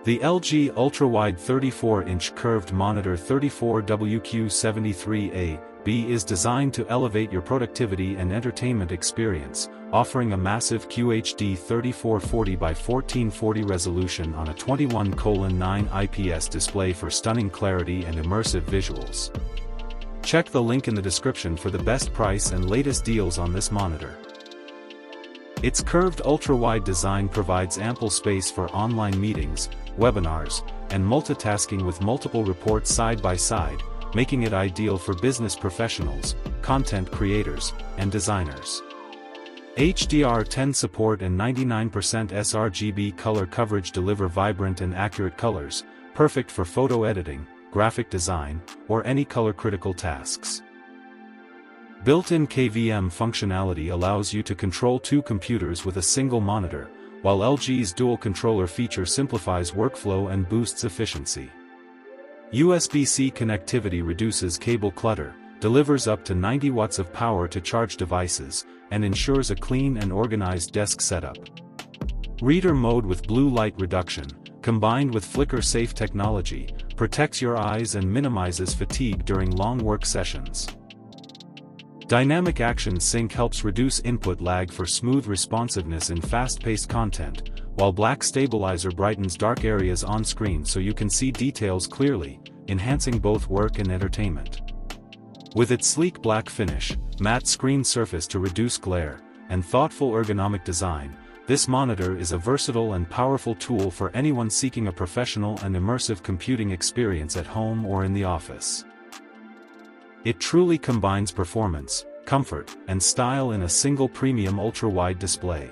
The LG UltraWide 34-inch curved monitor 34WQ73A/B is designed to elevate your productivity and entertainment experience, offering a massive QHD 3440 by 1440 resolution on a 21:9 IPS display for stunning clarity and immersive visuals. Check the link in the description for the best price and latest deals on this monitor. Its curved ultra-wide design provides ample space for online meetings, webinars, and multitasking with multiple reports side by side, making it ideal for business professionals, content creators, and designers. HDR10 support and 99% sRGB color coverage deliver vibrant and accurate colors, perfect for photo editing, graphic design, or any color-critical tasks. Built-in KVM functionality allows you to control two computers with a single monitor, while LG's dual controller feature simplifies workflow and boosts efficiency. USB-C connectivity reduces cable clutter, delivers up to 90 watts of power to charge devices, and ensures a clean and organized desk setup. Reader mode with blue light reduction, combined with flicker-safe technology, protects your eyes and minimizes fatigue during long work sessions. Dynamic Action Sync helps reduce input lag for smooth responsiveness in fast-paced content, while Black Stabilizer brightens dark areas on screen so you can see details clearly, enhancing both work and entertainment. With its sleek black finish, matte screen surface to reduce glare, and thoughtful ergonomic design, this monitor is a versatile and powerful tool for anyone seeking a professional and immersive computing experience at home or in the office. It truly combines performance, comfort, and style in a single premium ultra-wide display.